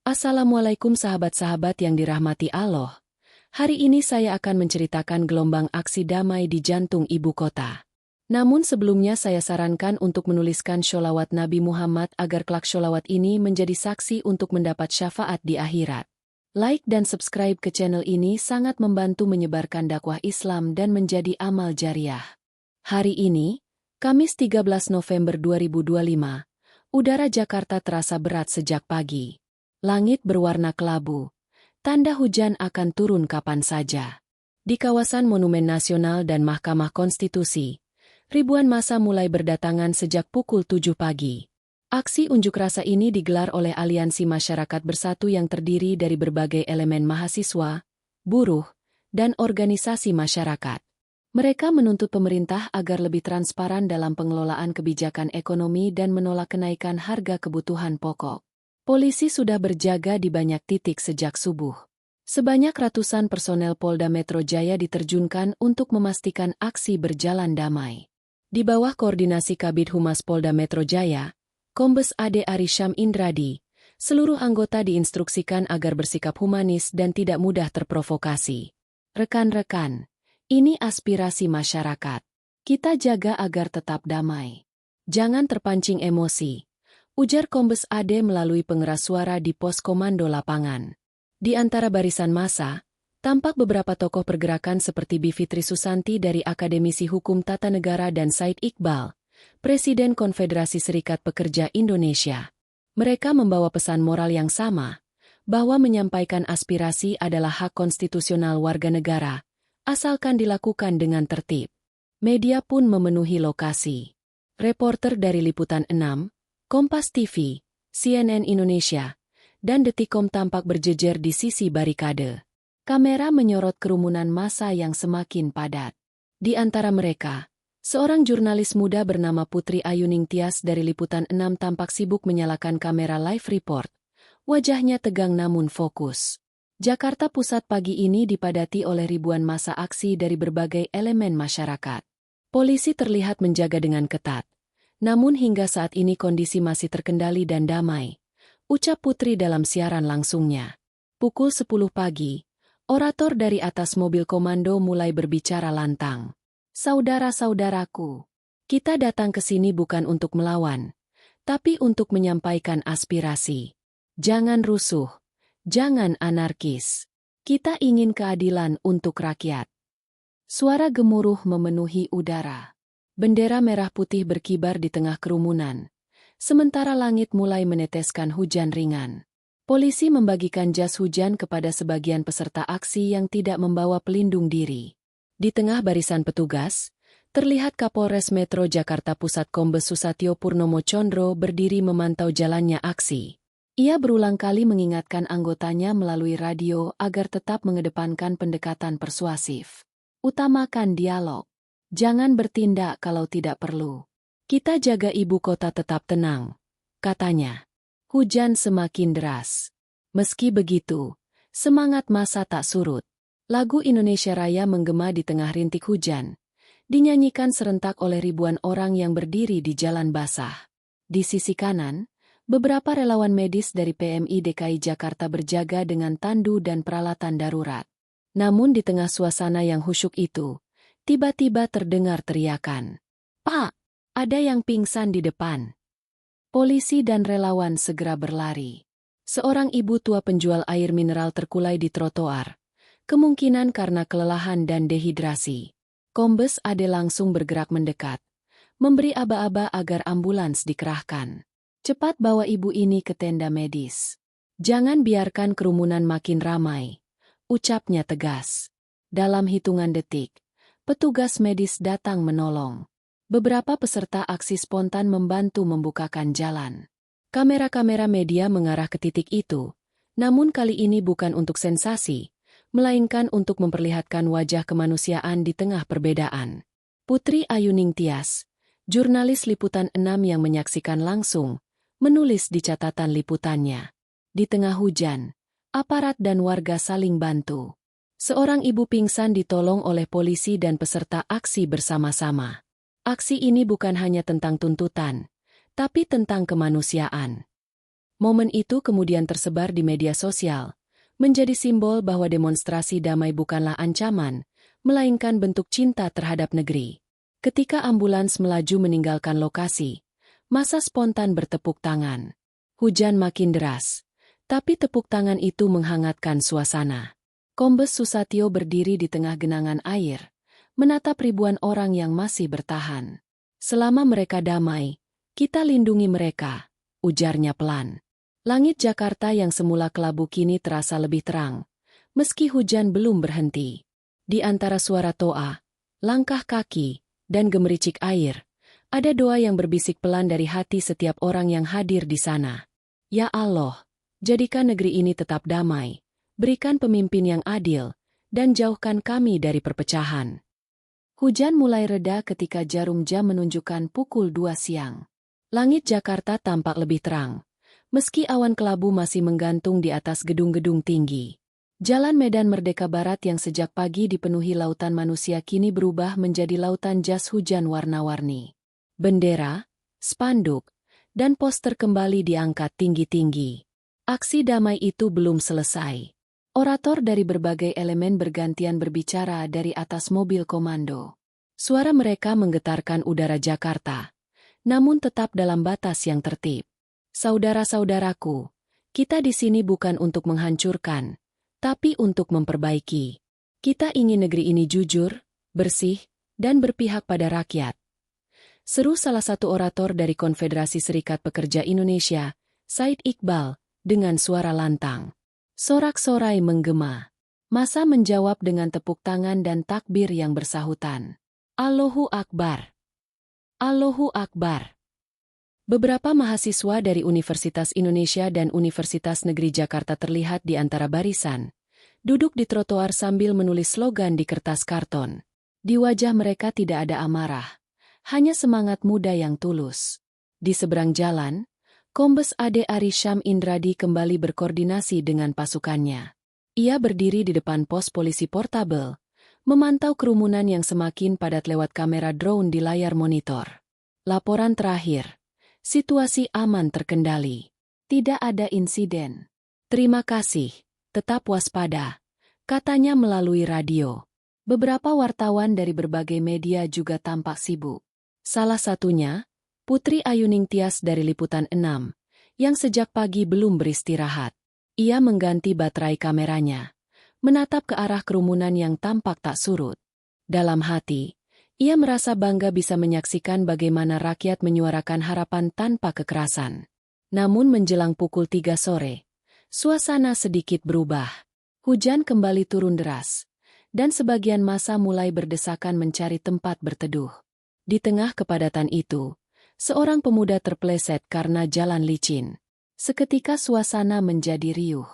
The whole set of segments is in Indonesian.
Assalamualaikum sahabat-sahabat yang dirahmati Allah. Hari ini saya akan menceritakan gelombang aksi damai di jantung ibu kota. Namun sebelumnya saya sarankan untuk menuliskan sholawat Nabi Muhammad agar kelak sholawat ini menjadi saksi untuk mendapat syafaat di akhirat. Like dan subscribe ke channel ini sangat membantu menyebarkan dakwah Islam dan menjadi amal jariah. Hari ini, Kamis 13 November 2025, udara Jakarta terasa berat sejak pagi. Langit berwarna kelabu. Tanda hujan akan turun kapan saja. Di kawasan Monumen Nasional dan Mahkamah Konstitusi, ribuan massa mulai berdatangan sejak pukul 7 pagi. Aksi unjuk rasa ini digelar oleh Aliansi Masyarakat Bersatu yang terdiri dari berbagai elemen mahasiswa, buruh, dan organisasi masyarakat. Mereka menuntut pemerintah agar lebih transparan dalam pengelolaan kebijakan ekonomi dan menolak kenaikan harga kebutuhan pokok. Polisi sudah berjaga di banyak titik sejak subuh. Sebanyak ratusan personel Polda Metro Jaya diterjunkan untuk memastikan aksi berjalan damai. Di bawah koordinasi Kabid Humas Polda Metro Jaya, Kombes Ade Arisham Indradi, seluruh anggota diinstruksikan agar bersikap humanis dan tidak mudah terprovokasi. Rekan-rekan, ini aspirasi masyarakat. Kita jaga agar tetap damai. Jangan terpancing emosi, ujar Kombes Ade melalui pengeras suara di pos komando lapangan. Di antara barisan massa, tampak beberapa tokoh pergerakan seperti Bivitri Susanti dari Akademisi Hukum Tata Negara dan Said Iqbal, Presiden Konfederasi Serikat Pekerja Indonesia. Mereka membawa pesan moral yang sama, bahwa menyampaikan aspirasi adalah hak konstitusional warga negara, asalkan dilakukan dengan tertib. Media pun memenuhi lokasi. Reporter dari Liputan 6, Kompas TV, CNN Indonesia, dan Detikcom tampak berjejer di sisi barikade. Kamera menyorot kerumunan massa yang semakin padat. Di antara mereka, seorang jurnalis muda bernama Putri Ayuning Tias dari Liputan 6 tampak sibuk menyalakan kamera live report. Wajahnya tegang namun fokus. Jakarta Pusat pagi ini dipadati oleh ribuan massa aksi dari berbagai elemen masyarakat. Polisi terlihat menjaga dengan ketat. Namun hingga saat ini kondisi masih terkendali dan damai, ucap Putri dalam siaran langsungnya. Pukul 10 pagi, orator dari atas mobil komando mulai berbicara lantang. Saudara-saudaraku, kita datang ke sini bukan untuk melawan, tapi untuk menyampaikan aspirasi. Jangan rusuh, jangan anarkis. Kita ingin keadilan untuk rakyat. Suara gemuruh memenuhi udara. Bendera merah putih berkibar di tengah kerumunan. Sementara langit mulai meneteskan hujan ringan. Polisi membagikan jas hujan kepada sebagian peserta aksi yang tidak membawa pelindung diri. Di tengah barisan petugas, terlihat Kapolres Metro Jakarta Pusat Kombes Susatyo Purnomo Condro berdiri memantau jalannya aksi. Ia berulang kali mengingatkan anggotanya melalui radio agar tetap mengedepankan pendekatan persuasif. Utamakan dialog. Jangan bertindak kalau tidak perlu. Kita jaga ibu kota tetap tenang, katanya. Hujan semakin deras. Meski begitu, semangat massa tak surut. Lagu Indonesia Raya menggema di tengah rintik hujan. Dinyanyikan serentak oleh ribuan orang yang berdiri di jalan basah. Di sisi kanan, beberapa relawan medis dari PMI DKI Jakarta berjaga dengan tandu dan peralatan darurat. Namun di tengah suasana yang khusyuk itu, tiba-tiba terdengar teriakan. Pak, ada yang pingsan di depan. Polisi dan relawan segera berlari. Seorang ibu tua penjual air mineral terkulai di trotoar. Kemungkinan karena kelelahan dan dehidrasi. Kombes Ade langsung bergerak mendekat. Memberi aba-aba agar ambulans dikerahkan. Cepat bawa ibu ini ke tenda medis. Jangan biarkan kerumunan makin ramai. Ucapnya tegas. Dalam hitungan detik, petugas medis datang menolong. Beberapa peserta aksi spontan membantu membukakan jalan. Kamera-kamera media mengarah ke titik itu, namun kali ini bukan untuk sensasi, melainkan untuk memperlihatkan wajah kemanusiaan di tengah perbedaan. Putri Ayuning Tias, jurnalis Liputan 6 yang menyaksikan langsung, menulis di catatan liputannya. Di tengah hujan, aparat dan warga saling bantu. Seorang ibu pingsan ditolong oleh polisi dan peserta aksi bersama-sama. Aksi ini bukan hanya tentang tuntutan, tapi tentang kemanusiaan. Momen itu kemudian tersebar di media sosial, menjadi simbol bahwa demonstrasi damai bukanlah ancaman, melainkan bentuk cinta terhadap negeri. Ketika ambulans melaju meninggalkan lokasi, massa spontan bertepuk tangan. Hujan makin deras, tapi tepuk tangan itu menghangatkan suasana. Kombes Susatyo berdiri di tengah genangan air, menatap ribuan orang yang masih bertahan. Selama mereka damai, kita lindungi mereka, ujarnya pelan. Langit Jakarta yang semula kelabu kini terasa lebih terang, meski hujan belum berhenti. Di antara suara toa, langkah kaki, dan gemericik air, ada doa yang berbisik pelan dari hati setiap orang yang hadir di sana. Ya Allah, jadikan negeri ini tetap damai, berikan pemimpin yang adil, dan jauhkan kami dari perpecahan. Hujan mulai reda ketika jarum jam menunjukkan pukul 2 siang. Langit Jakarta tampak lebih terang, meski awan kelabu masih menggantung di atas gedung-gedung tinggi. Jalan Medan Merdeka Barat yang sejak pagi dipenuhi lautan manusia kini berubah menjadi lautan jas hujan warna-warni. Bendera, spanduk, dan poster kembali diangkat tinggi-tinggi. Aksi damai itu belum selesai. Orator dari berbagai elemen bergantian berbicara dari atas mobil komando. Suara mereka menggetarkan udara Jakarta, namun tetap dalam batas yang tertib. Saudara-saudaraku, kita di sini bukan untuk menghancurkan, tapi untuk memperbaiki. Kita ingin negeri ini jujur, bersih, dan berpihak pada rakyat. Seru salah satu orator dari Konfederasi Serikat Pekerja Indonesia, Said Iqbal, dengan suara lantang. Sorak-sorai menggema. Massa menjawab dengan tepuk tangan dan takbir yang bersahutan. Allahu Akbar. Allahu Akbar. Beberapa mahasiswa dari Universitas Indonesia dan Universitas Negeri Jakarta terlihat di antara barisan, duduk di trotoar sambil menulis slogan di kertas karton. Di wajah mereka tidak ada amarah, hanya semangat muda yang tulus. Di seberang jalan, Kombes Ade Ari Syam Indradi kembali berkoordinasi dengan pasukannya. Ia berdiri di depan pos polisi portabel, memantau kerumunan yang semakin padat lewat kamera drone di layar monitor. Laporan terakhir. Situasi aman terkendali. Tidak ada insiden. Terima kasih, tetap waspada, katanya melalui radio. Beberapa wartawan dari berbagai media juga tampak sibuk. Salah satunya, Putri Ayuning Tias dari Liputan 6, yang sejak pagi belum beristirahat. Ia mengganti baterai kameranya, menatap ke arah kerumunan yang tampak tak surut. Dalam hati, ia merasa bangga bisa menyaksikan bagaimana rakyat menyuarakan harapan tanpa kekerasan. Namun menjelang pukul 3 sore, suasana sedikit berubah. Hujan kembali turun deras, dan sebagian massa mulai berdesakan mencari tempat berteduh. Di tengah kepadatan itu, seorang pemuda terpleset karena jalan licin. Seketika suasana menjadi riuh.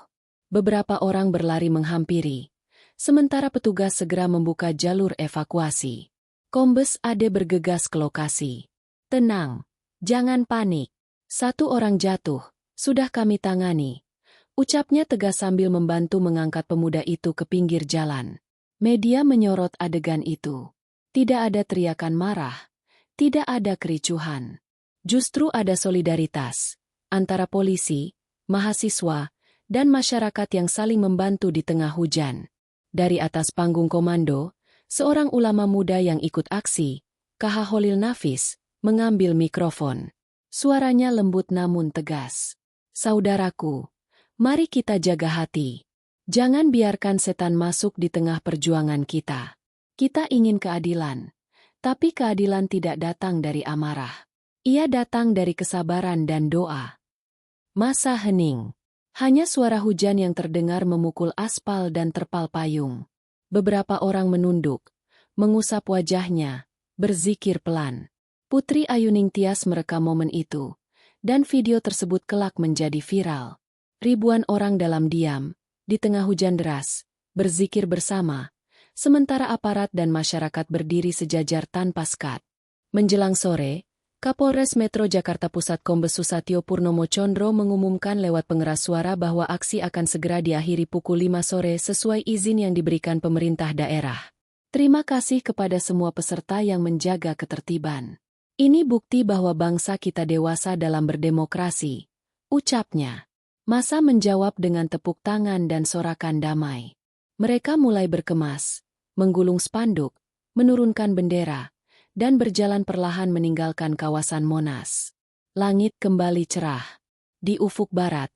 Beberapa orang berlari menghampiri, sementara petugas segera membuka jalur evakuasi. Kombes Ade bergegas ke lokasi. Tenang, jangan panik. Satu orang jatuh, sudah kami tangani. Ucapnya tegas sambil membantu mengangkat pemuda itu ke pinggir jalan. Media menyorot adegan itu. Tidak ada teriakan marah, tidak ada kericuhan. Justru ada solidaritas antara polisi, mahasiswa, dan masyarakat yang saling membantu di tengah hujan. Dari atas panggung komando, seorang ulama muda yang ikut aksi, KH Holil Nafis, mengambil mikrofon. Suaranya lembut namun tegas. Saudaraku, mari kita jaga hati. Jangan biarkan setan masuk di tengah perjuangan kita. Kita ingin keadilan, tapi keadilan tidak datang dari amarah. Ia datang dari kesabaran dan doa. Massa hening. Hanya suara hujan yang terdengar memukul aspal dan terpal payung. Beberapa orang menunduk, mengusap wajahnya, berzikir pelan. Putri Ayuning Tias merekam momen itu, dan video tersebut kelak menjadi viral. Ribuan orang dalam diam, di tengah hujan deras, berzikir bersama, sementara aparat dan masyarakat berdiri sejajar tanpa skat. Menjelang sore, Kapolres Metro Jakarta Pusat Kombes Susatyo Purnomo Condro mengumumkan lewat pengeras suara bahwa aksi akan segera diakhiri pukul 5 sore sesuai izin yang diberikan pemerintah daerah. Terima kasih kepada semua peserta yang menjaga ketertiban. Ini bukti bahwa bangsa kita dewasa dalam berdemokrasi, ucapnya. Massa menjawab dengan tepuk tangan dan sorakan damai. Mereka mulai berkemas, menggulung spanduk, menurunkan bendera, dan berjalan perlahan meninggalkan kawasan Monas. Langit kembali cerah. Di ufuk barat,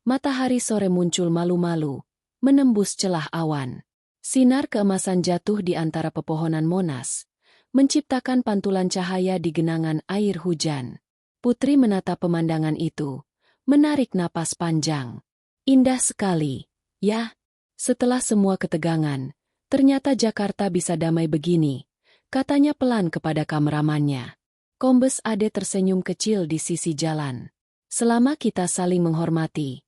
matahari sore muncul malu-malu, menembus celah awan. Sinar keemasan jatuh di antara pepohonan Monas, menciptakan pantulan cahaya di genangan air hujan. Putri menatap pemandangan itu, menarik napas panjang. Indah sekali, ya. Setelah semua ketegangan, ternyata Jakarta bisa damai begini, katanya pelan kepada kameramannya. Kombes Ade tersenyum kecil di sisi jalan. Selama kita saling menghormati,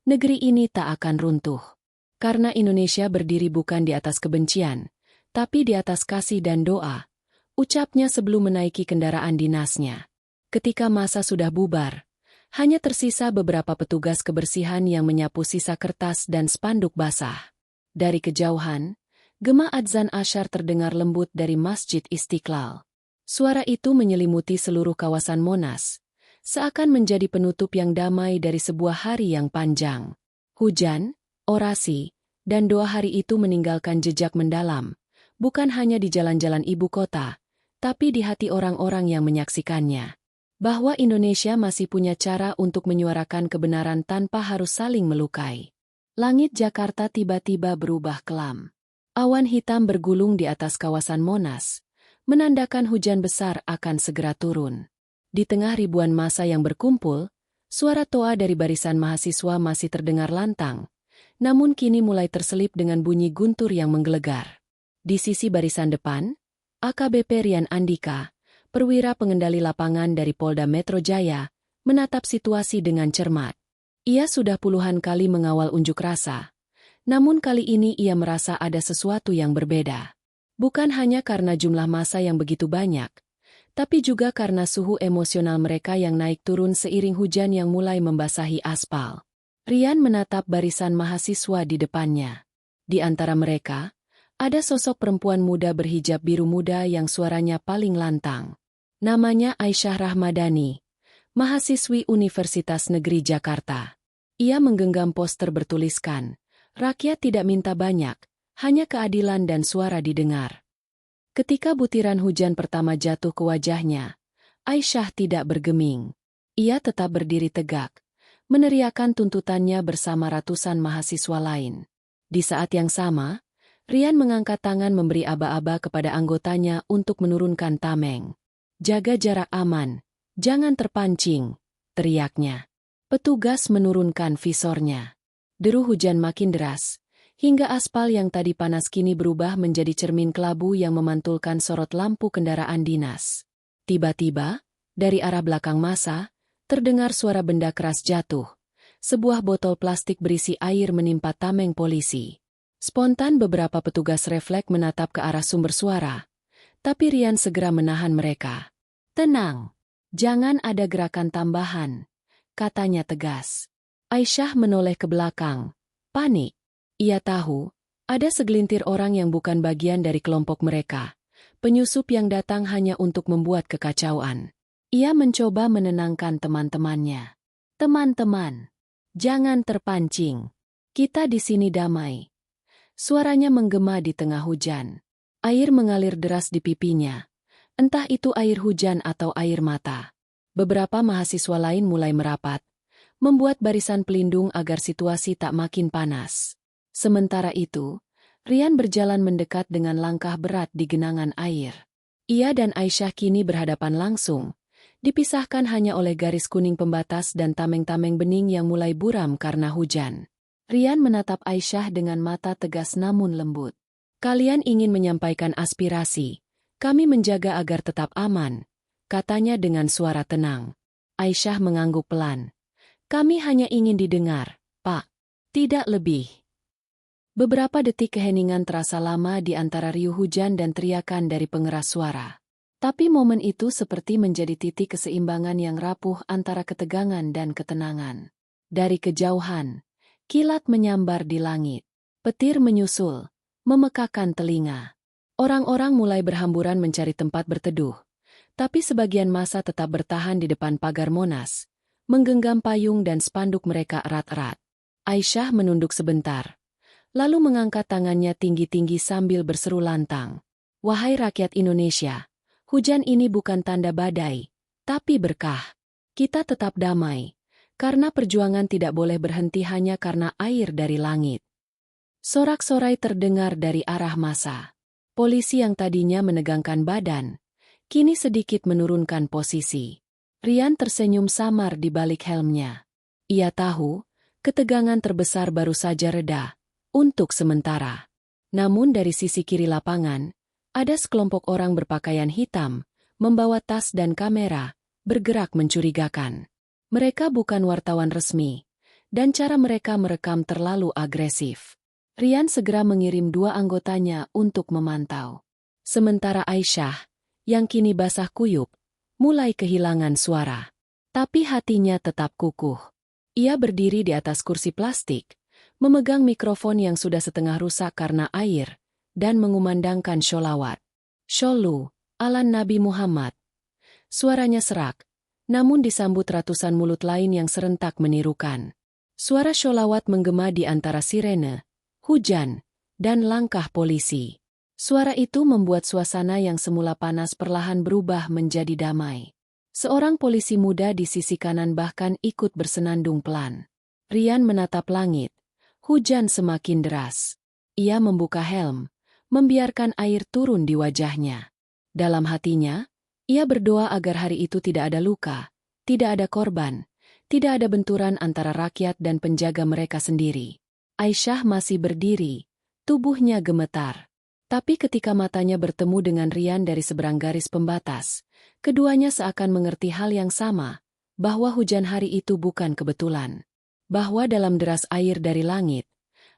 negeri ini tak akan runtuh. Karena Indonesia berdiri bukan di atas kebencian, tapi di atas kasih dan doa, ucapnya sebelum menaiki kendaraan dinasnya. Ketika masa sudah bubar, hanya tersisa beberapa petugas kebersihan yang menyapu sisa kertas dan spanduk basah. Dari kejauhan, gema adzan asyar terdengar lembut dari Masjid Istiqlal. Suara itu menyelimuti seluruh kawasan Monas, seakan menjadi penutup yang damai dari sebuah hari yang panjang. Hujan, orasi, dan doa hari itu meninggalkan jejak mendalam, bukan hanya di jalan-jalan ibu kota, tapi di hati orang-orang yang menyaksikannya. Bahwa Indonesia masih punya cara untuk menyuarakan kebenaran tanpa harus saling melukai. Langit Jakarta tiba-tiba berubah kelam. Awan hitam bergulung di atas kawasan Monas, menandakan hujan besar akan segera turun. Di tengah ribuan massa yang berkumpul, suara toa dari barisan mahasiswa masih terdengar lantang, namun kini mulai terselip dengan bunyi guntur yang menggelegar. Di sisi barisan depan, AKBP Rian Andika, perwira pengendali lapangan dari Polda Metro Jaya, menatap situasi dengan cermat. Ia sudah puluhan kali mengawal unjuk rasa, namun kali ini ia merasa ada sesuatu yang berbeda. Bukan hanya karena jumlah massa yang begitu banyak, tapi juga karena suhu emosional mereka yang naik turun seiring hujan yang mulai membasahi aspal. Rian menatap barisan mahasiswa di depannya. Di antara mereka, ada sosok perempuan muda berhijab biru muda yang suaranya paling lantang. Namanya Aisyah Rahmadani, mahasiswi Universitas Negeri Jakarta. Ia menggenggam poster bertuliskan, "Rakyat tidak minta banyak, hanya keadilan dan suara didengar." Ketika butiran hujan pertama jatuh ke wajahnya, Aisyah tidak bergeming. Ia tetap berdiri tegak, meneriakan tuntutannya bersama ratusan mahasiswa lain. Di saat yang sama, Rian mengangkat tangan memberi aba-aba kepada anggotanya untuk menurunkan tameng. "Jaga jarak aman, jangan terpancing," teriaknya. Petugas menurunkan visornya. Deru hujan makin deras, hingga aspal yang tadi panas kini berubah menjadi cermin kelabu yang memantulkan sorot lampu kendaraan dinas. Tiba-tiba, dari arah belakang massa, terdengar suara benda keras jatuh. Sebuah botol plastik berisi air menimpa tameng polisi. Spontan beberapa petugas refleks menatap ke arah sumber suara, tapi Rian segera menahan mereka. "Tenang, jangan ada gerakan tambahan," katanya tegas. Aisyah menoleh ke belakang, panik. Ia tahu, ada segelintir orang yang bukan bagian dari kelompok mereka, penyusup yang datang hanya untuk membuat kekacauan. Ia mencoba menenangkan teman-temannya. "Teman-teman, jangan terpancing. Kita di sini damai." Suaranya menggema di tengah hujan. Air mengalir deras di pipinya. Entah itu air hujan atau air mata. Beberapa mahasiswa lain mulai merapat, membuat barisan pelindung agar situasi tak makin panas. Sementara itu, Rian berjalan mendekat dengan langkah berat di genangan air. Ia dan Aisyah kini berhadapan langsung, dipisahkan hanya oleh garis kuning pembatas dan tameng-tameng bening yang mulai buram karena hujan. Rian menatap Aisyah dengan mata tegas namun lembut. "Kalian ingin menyampaikan aspirasi, kami menjaga agar tetap aman," katanya dengan suara tenang. Aisyah mengangguk pelan. "Kami hanya ingin didengar, Pak. Tidak lebih." Beberapa detik keheningan terasa lama di antara riuh hujan dan teriakan dari pengeras suara. Tapi momen itu seperti menjadi titik keseimbangan yang rapuh antara ketegangan dan ketenangan. Dari kejauhan, kilat menyambar di langit. Petir menyusul, memekakan telinga. Orang-orang mulai berhamburan mencari tempat berteduh. Tapi sebagian massa tetap bertahan di depan pagar Monas, menggenggam payung dan spanduk mereka erat-erat. Aisyah menunduk sebentar, lalu mengangkat tangannya tinggi-tinggi sambil berseru lantang. Wahai rakyat Indonesia, hujan ini bukan tanda badai, tapi berkah. Kita tetap damai, karena perjuangan tidak boleh berhenti hanya karena air dari langit. Sorak-sorai terdengar dari arah massa. Polisi yang tadinya menegangkan badan, kini sedikit menurunkan posisi. Rian tersenyum samar di balik helmnya. Ia tahu, ketegangan terbesar baru saja reda, untuk sementara. Namun dari sisi kiri lapangan, ada sekelompok orang berpakaian hitam, membawa tas dan kamera, bergerak mencurigakan. Mereka bukan wartawan resmi, dan cara mereka merekam terlalu agresif. Rian segera mengirim 2 anggotanya untuk memantau. Sementara Aisyah, yang kini basah kuyup, mulai kehilangan suara. Tapi hatinya tetap kukuh. Ia berdiri di atas kursi plastik, memegang mikrofon yang sudah setengah rusak karena air, dan mengumandangkan sholawat. Shollu, ala Nabi Muhammad. Suaranya serak, namun disambut ratusan mulut lain yang serentak menirukan. Suara sholawat menggema di antara sirene, hujan, dan langkah polisi. Suara itu membuat suasana yang semula panas perlahan berubah menjadi damai. Seorang polisi muda di sisi kanan bahkan ikut bersenandung pelan. Rian menatap langit. Hujan semakin deras. Ia membuka helm, membiarkan air turun di wajahnya. Dalam hatinya, ia berdoa agar hari itu tidak ada luka, tidak ada korban, tidak ada benturan antara rakyat dan penjaga mereka sendiri. Aisyah masih berdiri, tubuhnya gemetar. Tapi ketika matanya bertemu dengan Rian dari seberang garis pembatas, keduanya seakan mengerti hal yang sama, bahwa hujan hari itu bukan kebetulan. Bahwa dalam deras air dari langit,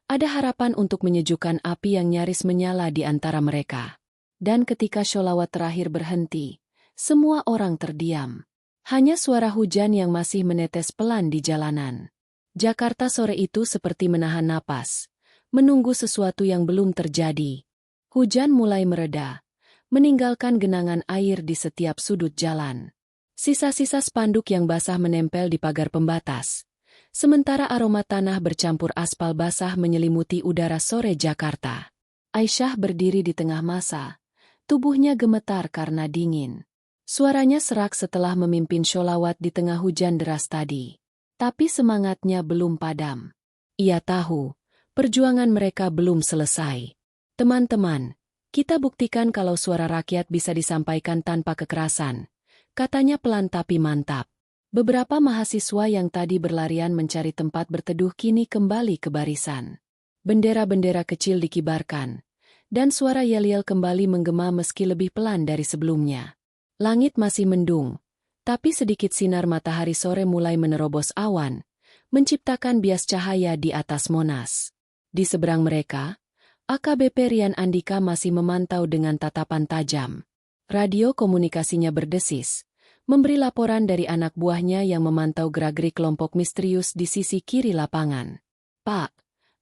ada harapan untuk menyejukkan api yang nyaris menyala di antara mereka. Dan ketika sholawat terakhir berhenti, semua orang terdiam. Hanya suara hujan yang masih menetes pelan di jalanan. Jakarta sore itu seperti menahan napas, menunggu sesuatu yang belum terjadi. Hujan mulai mereda, meninggalkan genangan air di setiap sudut jalan. Sisa-sisa spanduk yang basah menempel di pagar pembatas. Sementara aroma tanah bercampur aspal basah menyelimuti udara sore Jakarta. Aisyah berdiri di tengah massa, tubuhnya gemetar karena dingin. Suaranya serak setelah memimpin sholawat di tengah hujan deras tadi. Tapi semangatnya belum padam. Ia tahu, perjuangan mereka belum selesai. Teman-teman, kita buktikan kalau suara rakyat bisa disampaikan tanpa kekerasan, katanya pelan tapi mantap. Beberapa mahasiswa yang tadi berlarian mencari tempat berteduh kini kembali ke barisan. Bendera-bendera kecil dikibarkan, dan suara yel-yel kembali menggema meski lebih pelan dari sebelumnya. Langit masih mendung, tapi sedikit sinar matahari sore mulai menerobos awan, menciptakan bias cahaya di atas Monas. Di seberang mereka, AKBP Rian Andika masih memantau dengan tatapan tajam. Radio komunikasinya berdesis, memberi laporan dari anak buahnya yang memantau gerak-gerik kelompok misterius di sisi kiri lapangan. Pak,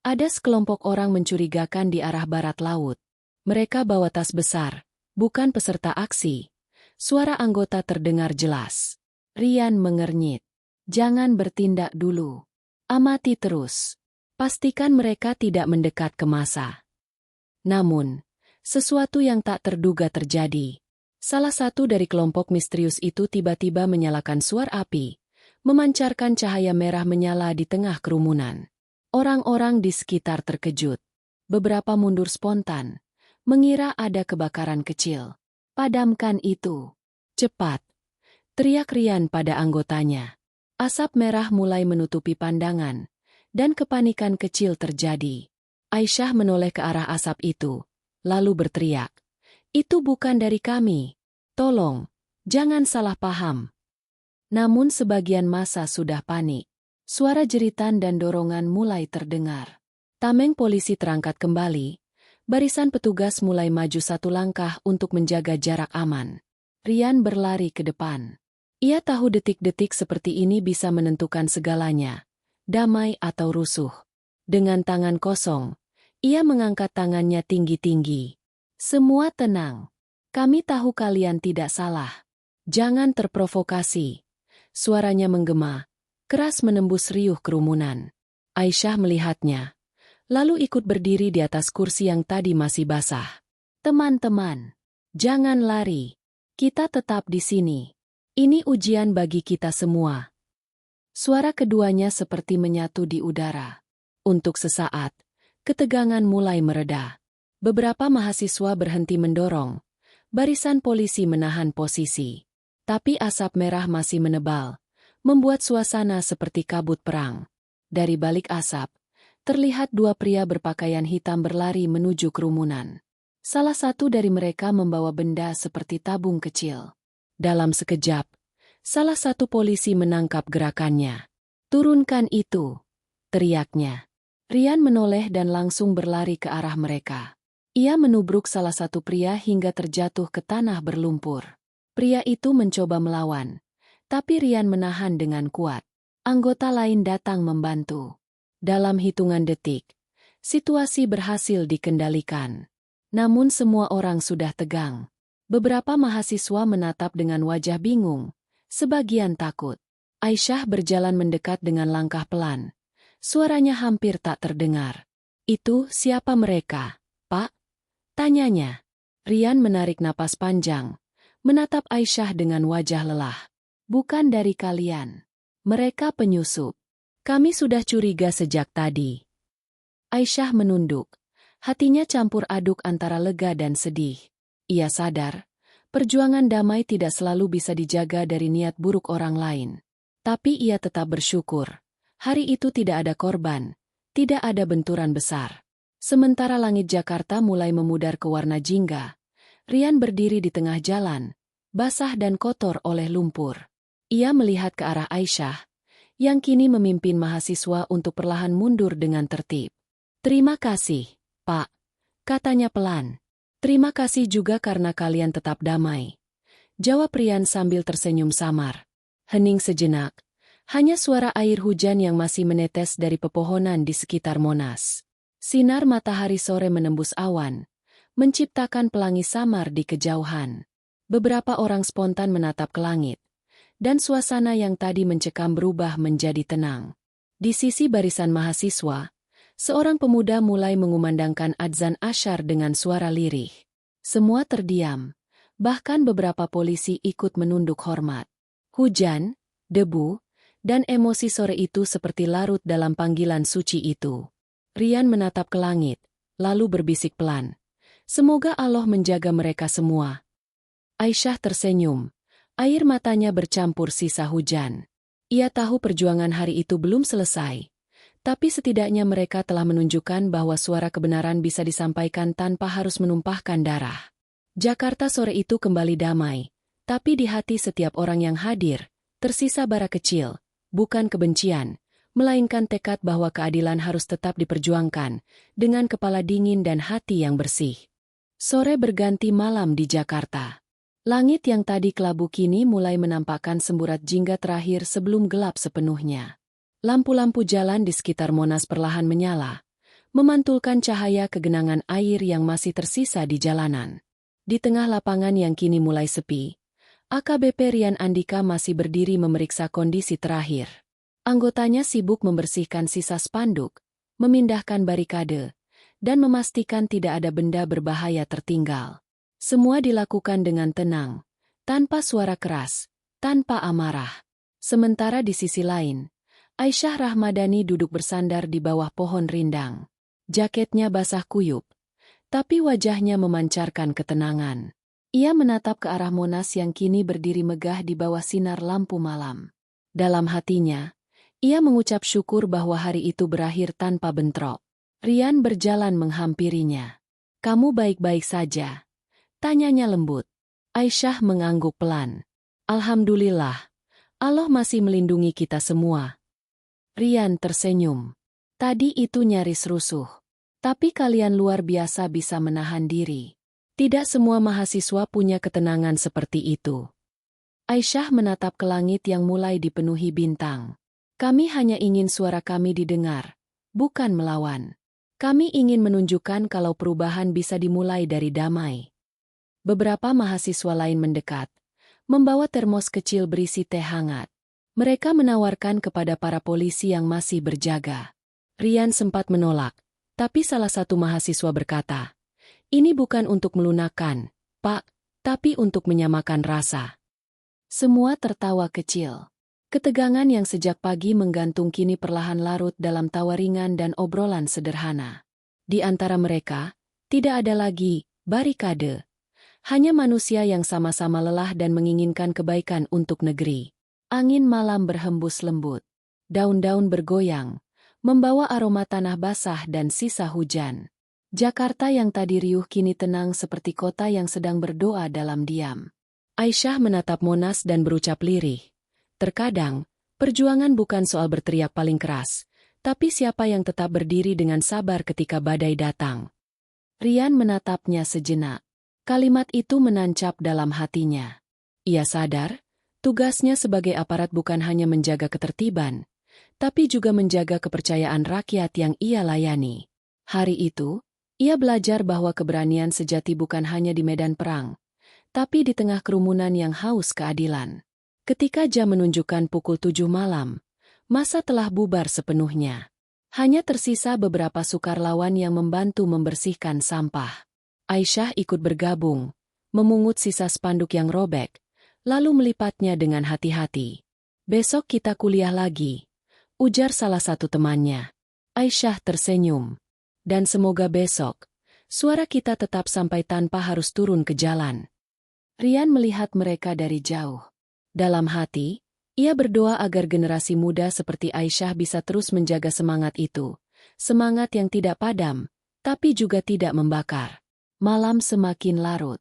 ada sekelompok orang mencurigakan di arah barat laut. Mereka bawa tas besar, bukan peserta aksi. Suara anggota terdengar jelas. Rian mengernyit. Jangan bertindak dulu. Amati terus. Pastikan mereka tidak mendekat ke massa. Namun, sesuatu yang tak terduga terjadi. Salah satu dari kelompok misterius itu tiba-tiba menyalakan suar api, memancarkan cahaya merah menyala di tengah kerumunan. Orang-orang di sekitar terkejut. Beberapa mundur spontan, mengira ada kebakaran kecil. Padamkan itu. Cepat. Teriak Rian pada anggotanya. Asap merah mulai menutupi pandangan, dan kepanikan kecil terjadi. Aisyah menoleh ke arah asap itu, lalu berteriak. Itu bukan dari kami. Tolong, jangan salah paham. Namun sebagian massa sudah panik. Suara jeritan dan dorongan mulai terdengar. Tameng polisi terangkat kembali. Barisan petugas mulai maju satu langkah untuk menjaga jarak aman. Rian berlari ke depan. Ia tahu detik-detik seperti ini bisa menentukan segalanya. Damai atau rusuh. Dengan tangan kosong, ia mengangkat tangannya tinggi-tinggi. Semua tenang. Kami tahu kalian tidak salah. Jangan terprovokasi. Suaranya menggema, keras menembus riuh kerumunan. Aisyah melihatnya, lalu ikut berdiri di atas kursi yang tadi masih basah. Teman-teman, jangan lari. Kita tetap di sini. Ini ujian bagi kita semua. Suara keduanya seperti menyatu di udara. Untuk sesaat, ketegangan mulai mereda. Beberapa mahasiswa berhenti mendorong. Barisan polisi menahan posisi. Tapi asap merah masih menebal, membuat suasana seperti kabut perang. Dari balik asap, terlihat dua pria berpakaian hitam berlari menuju kerumunan. Salah satu dari mereka membawa benda seperti tabung kecil. Dalam sekejap, salah satu polisi menangkap gerakannya. "Turunkan itu!" teriaknya. Rian menoleh dan langsung berlari ke arah mereka. Ia menubruk salah satu pria hingga terjatuh ke tanah berlumpur. Pria itu mencoba melawan, tapi Rian menahan dengan kuat. Anggota lain datang membantu. Dalam hitungan detik, situasi berhasil dikendalikan. Namun semua orang sudah tegang. Beberapa mahasiswa menatap dengan wajah bingung, sebagian takut. Aisyah berjalan mendekat dengan langkah pelan. Suaranya hampir tak terdengar. "Itu siapa mereka, Pak?" tanyanya. Rian menarik napas panjang, menatap Aisyah dengan wajah lelah. "Bukan dari kalian. Mereka penyusup. Kami sudah curiga sejak tadi." Aisyah menunduk. Hatinya campur aduk antara lega dan sedih. Ia sadar, perjuangan damai tidak selalu bisa dijaga dari niat buruk orang lain. Tapi ia tetap bersyukur. Hari itu tidak ada korban, tidak ada benturan besar. Sementara langit Jakarta mulai memudar ke warna jingga, Rian berdiri di tengah jalan, basah dan kotor oleh lumpur. Ia melihat ke arah Aisyah, yang kini memimpin mahasiswa untuk perlahan mundur dengan tertib. "Terima kasih, Pak," katanya pelan. "Terima kasih juga karena kalian tetap damai," jawab Rian sambil tersenyum samar. Hening sejenak, hanya suara air hujan yang masih menetes dari pepohonan di sekitar Monas. Sinar matahari sore menembus awan, menciptakan pelangi samar di kejauhan. Beberapa orang spontan menatap ke langit, dan suasana yang tadi mencekam berubah menjadi tenang. Di sisi barisan mahasiswa, seorang pemuda mulai mengumandangkan adzan asyar dengan suara lirih. Semua terdiam, bahkan beberapa polisi ikut menunduk hormat. Hujan, debu, dan emosi sore itu seperti larut dalam panggilan suci itu. Rian menatap ke langit, lalu berbisik pelan, "Semoga Allah menjaga mereka semua." Aisyah tersenyum, air matanya bercampur sisa hujan. Ia tahu perjuangan hari itu belum selesai, tapi setidaknya mereka telah menunjukkan bahwa suara kebenaran bisa disampaikan tanpa harus menumpahkan darah. Jakarta sore itu kembali damai, tapi di hati setiap orang yang hadir, tersisa bara kecil, bukan kebencian, melainkan tekad bahwa keadilan harus tetap diperjuangkan, dengan kepala dingin dan hati yang bersih. Sore berganti malam di Jakarta. Langit yang tadi kelabu kini mulai menampakkan semburat jingga terakhir sebelum gelap sepenuhnya. Lampu-lampu jalan di sekitar Monas perlahan menyala, memantulkan cahaya ke genangan air yang masih tersisa di jalanan. Di tengah lapangan yang kini mulai sepi, AKBP Rian Andika masih berdiri memeriksa kondisi terakhir. Anggotanya sibuk membersihkan sisa spanduk, memindahkan barikade, dan memastikan tidak ada benda berbahaya tertinggal. Semua dilakukan dengan tenang, tanpa suara keras, tanpa amarah. Sementara di sisi lain, Aisyah Rahmadani duduk bersandar di bawah pohon rindang. Jaketnya basah kuyup, tapi wajahnya memancarkan ketenangan. Ia menatap ke arah Monas yang kini berdiri megah di bawah sinar lampu malam. Dalam hatinya, ia mengucap syukur bahwa hari itu berakhir tanpa bentrok. Rian berjalan menghampirinya. "Kamu baik-baik saja?" tanyanya lembut. Aisyah mengangguk pelan. "Alhamdulillah, Allah masih melindungi kita semua." Rian tersenyum. "Tadi itu nyaris rusuh. Tapi kalian luar biasa bisa menahan diri. Tidak semua mahasiswa punya ketenangan seperti itu." Aisyah menatap ke langit yang mulai dipenuhi bintang. "Kami hanya ingin suara kami didengar, bukan melawan. Kami ingin menunjukkan kalau perubahan bisa dimulai dari damai." Beberapa mahasiswa lain mendekat, membawa termos kecil berisi teh hangat. Mereka menawarkan kepada para polisi yang masih berjaga. Rian sempat menolak, tapi salah satu mahasiswa berkata, "Ini bukan untuk melunakkan, Pak, tapi untuk menyamakan rasa." Semua tertawa kecil. Ketegangan yang sejak pagi menggantung kini perlahan larut dalam tawa ringan dan obrolan sederhana. Di antara mereka, tidak ada lagi barikade. Hanya manusia yang sama-sama lelah dan menginginkan kebaikan untuk negeri. Angin malam berhembus lembut. Daun-daun bergoyang, membawa aroma tanah basah dan sisa hujan. Jakarta yang tadi riuh kini tenang seperti kota yang sedang berdoa dalam diam. Aisyah menatap Monas dan berucap lirih. Terkadang, perjuangan bukan soal berteriak paling keras, tapi siapa yang tetap berdiri dengan sabar ketika badai datang. Rian menatapnya sejenak. Kalimat itu menancap dalam hatinya. Ia sadar, tugasnya sebagai aparat bukan hanya menjaga ketertiban, tapi juga menjaga kepercayaan rakyat yang ia layani. Hari itu, ia belajar bahwa keberanian sejati bukan hanya di medan perang, tapi di tengah kerumunan yang haus keadilan. Ketika jam menunjukkan pukul 7 malam, masa telah bubar sepenuhnya. Hanya tersisa beberapa sukarelawan yang membantu membersihkan sampah. Aisyah ikut bergabung, memungut sisa spanduk yang robek, lalu melipatnya dengan hati-hati. "Besok kita kuliah lagi," ujar salah satu temannya. Aisyah tersenyum. "Dan semoga besok, suara kita tetap sampai tanpa harus turun ke jalan." Rian melihat mereka dari jauh. Dalam hati, ia berdoa agar generasi muda seperti Aisyah bisa terus menjaga semangat itu. Semangat yang tidak padam, tapi juga tidak membakar. Malam semakin larut.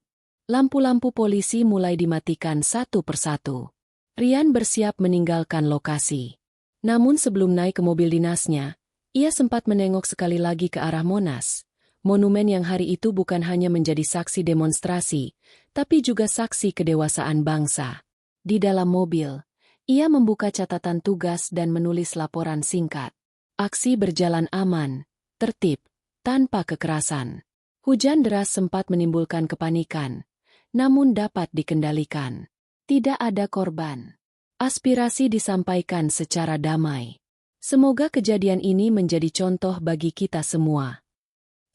Lampu-lampu polisi mulai dimatikan satu persatu. Rian bersiap meninggalkan lokasi. Namun sebelum naik ke mobil dinasnya, ia sempat menengok sekali lagi ke arah Monas. Monumen yang hari itu bukan hanya menjadi saksi demonstrasi, tapi juga saksi kedewasaan bangsa. Di dalam mobil, ia membuka catatan tugas dan menulis laporan singkat. Aksi berjalan aman, tertib, tanpa kekerasan. Hujan deras sempat menimbulkan kepanikan, namun dapat dikendalikan. Tidak ada korban. Aspirasi disampaikan secara damai. Semoga kejadian ini menjadi contoh bagi kita semua.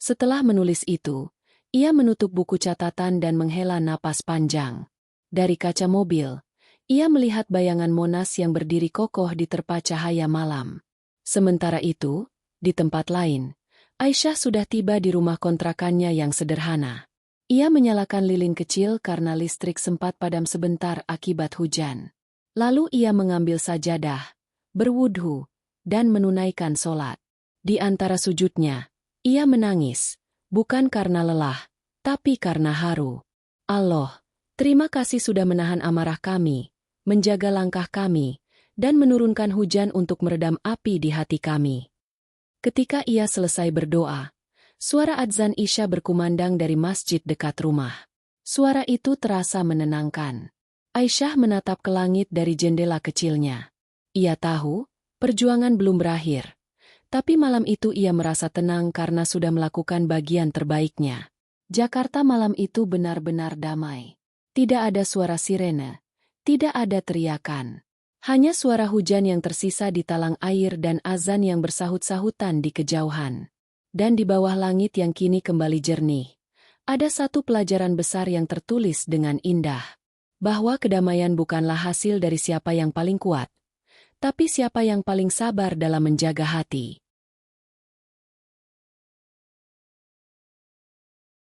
Setelah menulis itu, ia menutup buku catatan dan menghela napas panjang. Dari kaca mobil, ia melihat bayangan Monas yang berdiri kokoh di terpa cahaya malam. Sementara itu, di tempat lain, Aisyah sudah tiba di rumah kontrakannya yang sederhana. Ia menyalakan lilin kecil karena listrik sempat padam sebentar akibat hujan. Lalu ia mengambil sajadah, berwudhu, dan menunaikan sholat. Di antara sujudnya, ia menangis, bukan karena lelah, tapi karena haru. "Allah, terima kasih sudah menahan amarah kami, menjaga langkah kami, dan menurunkan hujan untuk meredam api di hati kami." Ketika ia selesai berdoa, suara adzan Isya berkumandang dari masjid dekat rumah. Suara itu terasa menenangkan. Aisyah menatap ke langit dari jendela kecilnya. Ia tahu, perjuangan belum berakhir. Tapi malam itu ia merasa tenang karena sudah melakukan bagian terbaiknya. Jakarta malam itu benar-benar damai. Tidak ada suara sirene. Tidak ada teriakan. Hanya suara hujan yang tersisa di talang air dan azan yang bersahut-sahutan di kejauhan. Dan di bawah langit yang kini kembali jernih, ada satu pelajaran besar yang tertulis dengan indah. Bahwa kedamaian bukanlah hasil dari siapa yang paling kuat, tapi siapa yang paling sabar dalam menjaga hati.